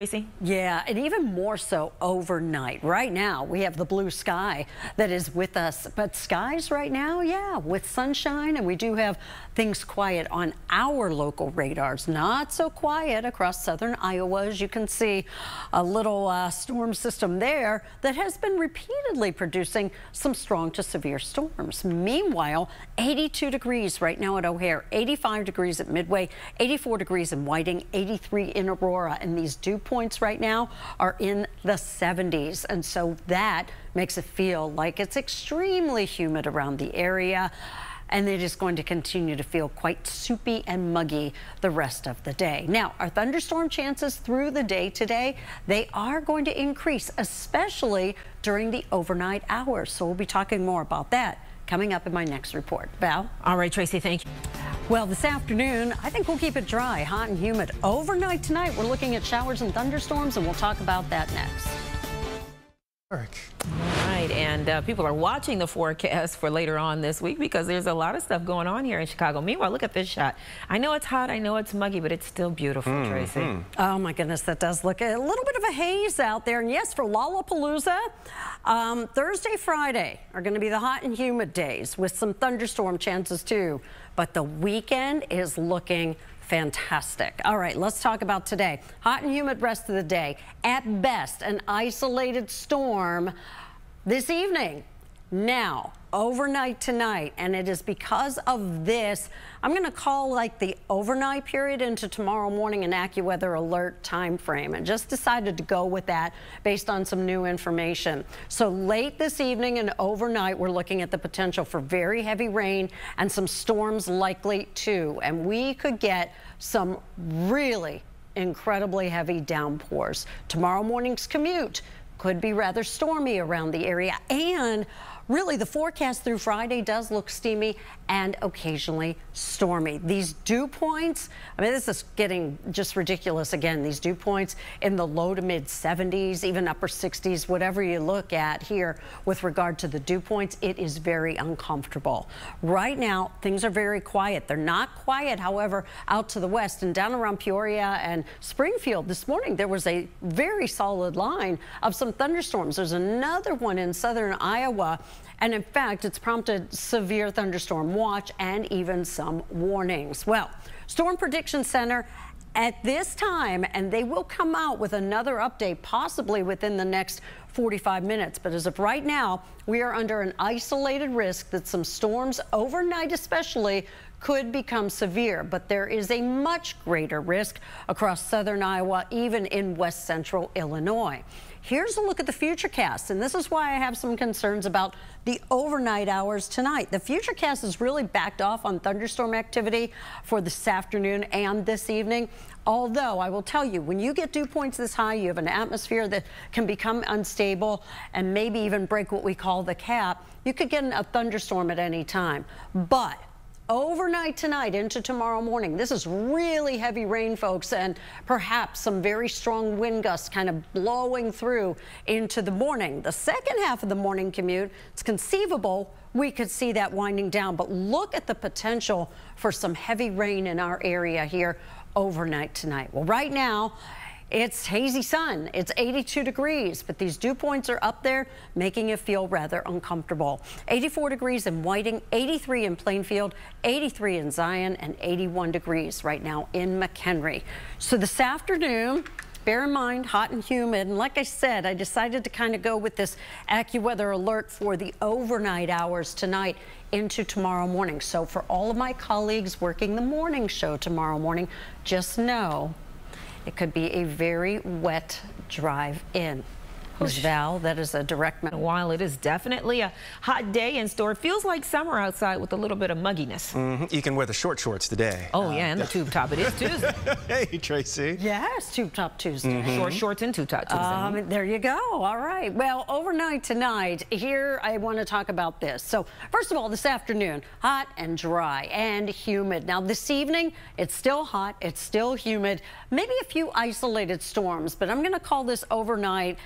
Tracy? Yeah, and even more so overnight. Right now, we have the blue sky that is with us. But skies right now, yeah, with sunshine, and we do have things quiet on our local radars. Not so quiet across southern Iowa. As you can see, a little storm system there that has been repeatedly producing some strong to severe storms. Meanwhile, 82 degrees right now at O'Hare, 85 degrees at Midway, 84 degrees in Whiting, 83 in Aurora, and these dew points right now are in the 70s, and so that makes it feel like it's extremely humid around the area, and it is going to continue to feel quite soupy and muggy the rest of the day. Now, our thunderstorm chances through the day today, they are going to increase, especially during the overnight hours, so we'll be talking more about that coming up in my next report. Val? All right, Tracy, thank you. Well, this afternoon, I think we'll keep it dry, hot and humid. Overnight tonight, we're looking at showers and thunderstorms, and we'll talk about that next. All right, and people are watching the forecast for later on this week because there's a lot of stuff going on here in Chicago. Meanwhile, look at this shot. I know it's hot, I know it's muggy, but it's still beautiful, Tracy. Oh my goodness, that does look a little bit of a haze out there. And yes, for Lollapalooza, Thursday, Friday are going to be the hot and humid days with some thunderstorm chances too. But the weekend is looking fantastic. All right, let's talk about today. Hot and humid rest of the day. At best, an isolated storm this evening. Now, overnight tonight, and it is because of this, I'm going to call like the overnight period into tomorrow morning an AccuWeather alert time frame, and just decided to go with that based on some new information. So late this evening and overnight, we're looking at the potential for very heavy rain and some storms likely too, and we could get some really incredibly heavy downpours. Tomorrow morning's commute could be rather stormy around the area, and really the forecast through Friday does look steamy and occasionally stormy. These dew points, I mean, this is getting just ridiculous again. These dew points in the low to mid 70s, even upper 60s, whatever you look at here with regard to the dew points, it is very uncomfortable. Right now, things are very quiet. They're not quiet, however, out to the west and down around Peoria and Springfield. This morning, there was a very solid line of some thunderstorms. There's another one in southern Iowa, and in fact, it's prompted severe thunderstorm watch and even some warnings. Well, Storm Prediction Center at this time, and they will come out with another update possibly within the next 45 minutes. But as of right now, we are under an isolated risk that some storms overnight especially could become severe, but there is a much greater risk across southern Iowa, even in west central Illinois. Here's a look at the futurecast, and this is why I have some concerns about the overnight hours tonight. The futurecast has really backed off on thunderstorm activity for this afternoon and this evening. Although I will tell you, when you get dew points this high, you have an atmosphere that can become unstable and maybe even break what we call the cap. You could get a thunderstorm at any time. But overnight tonight into tomorrow morning, this is really heavy rain, folks, and perhaps some very strong wind gusts kind of blowing through into the morning. The second half of the morning commute, it's conceivable we could see that winding down, but look at the potential for some heavy rain in our area here overnight tonight. Well, right now, it's hazy sun. It's 82 degrees, but these dew points are up there, making it feel rather uncomfortable. 84 degrees in Whiting, 83 in Plainfield, 83 in Zion, and 81 degrees right now in McHenry. So this afternoon, bear in mind, hot and humid. And like I said, I decided to kind of go with this AccuWeather alert for the overnight hours tonight into tomorrow morning. So for all of my colleagues working the morning show tomorrow morning, just know it could be a very wet drive in. Ms. Val, that is a direct message. While it is definitely a hot day in store, it feels like summer outside with a little bit of mugginess. You can wear the short shorts today. Oh, yeah, and the tube top. It is Tuesday. Hey, Tracy. Yes, tube top Tuesday. Short shorts and tube top Tuesday. There you go. All right. Well, overnight tonight, here I want to talk about this. So, first of all, this afternoon, hot and dry and humid. Now, this evening, it's still hot. It's still humid. Maybe a few isolated storms, but I'm going to call this overnight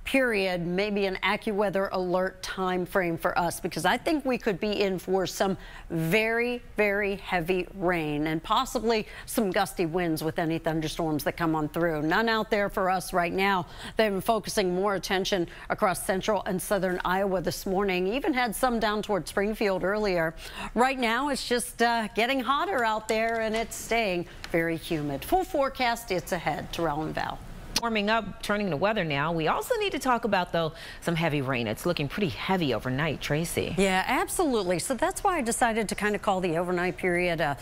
period, maybe an AccuWeather alert time frame for us, because I think we could be in for some very, very heavy rain and possibly some gusty winds with any thunderstorms that come on through. None out there for us right now. They've been focusing more attention across central and southern Iowa this morning. Even had some down toward Springfield earlier. Right now it's just getting hotter out there, and it's staying very humid. Full forecast, it's ahead. Terrell and Val. Warming up, turning to weather now. We also need to talk about, though, some heavy rain. It's looking pretty heavy overnight, Tracy. Yeah, absolutely. So that's why I decided to kind of call the overnight period an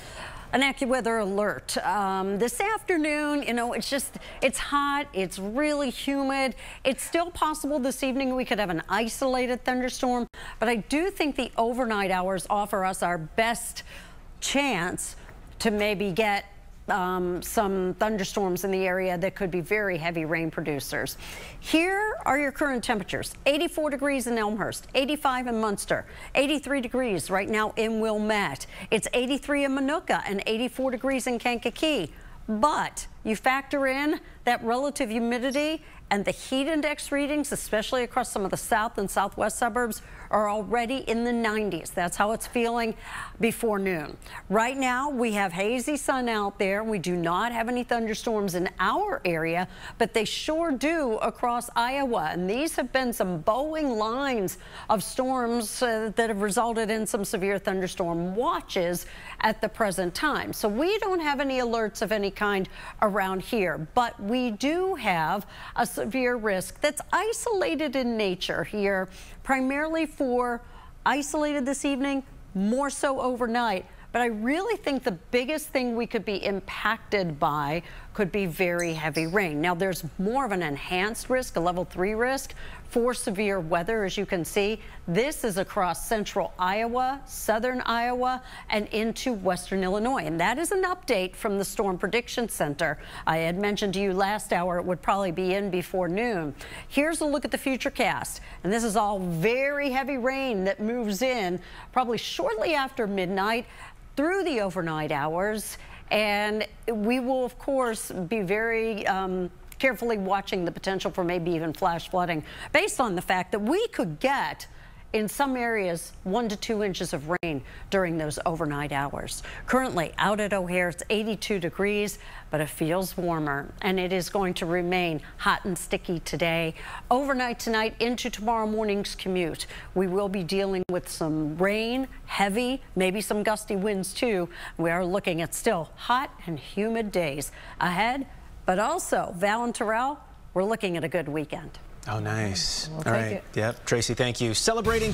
AccuWeather alert. This afternoon, you know, it's hot, it's really humid. It's still possible this evening we could have an isolated thunderstorm, but I do think the overnight hours offer us our best chance to maybe get some thunderstorms in the area that could be very heavy rain producers. Here are your current temperatures. 84 degrees in Elmhurst, 85 in Munster, 83 degrees right now in Wilmette. It's 83 in Minooka and 84 degrees in Kankakee. But you factor in that relative humidity, and the heat index readings, especially across some of the south and southwest suburbs, are already in the 90s. That's how it's feeling before noon. Right now, we have hazy sun out there. We do not have any thunderstorms in our area, but they sure do across Iowa. And these have been some bowing lines of storms that have resulted in some severe thunderstorm watches at the present time. So we don't have any alerts of any kind around here, but we do have a severe risk that's isolated in nature here, primarily for isolated this evening, more so overnight. But I really think the biggest thing we could be impacted by could be very heavy rain. Now, there's more of an enhanced risk, a level 3 risk for severe weather. As you can see, this is across central Iowa, southern Iowa, and into western Illinois. And that is an update from the Storm Prediction Center. I had mentioned to you last hour it would probably be in before noon. Here's a look at the futurecast. And this is all very heavy rain that moves in probably shortly after midnight through the overnight hours. And we will, of course, be very carefully watching the potential for maybe even flash flooding, based on the fact that we could get, in some areas, 1 to 2 inches of rain during those overnight hours. Currently, out at O'Hare, it's 82 degrees, but it feels warmer, and it is going to remain hot and sticky today. Overnight tonight into tomorrow morning's commute, we will be dealing with some rain, heavy, maybe some gusty winds too. We are looking at still hot and humid days ahead, but also, Val and Terrell, we're looking at a good weekend. Oh, nice. We'll All right. take it. Yep. Tracy, thank you. Celebrating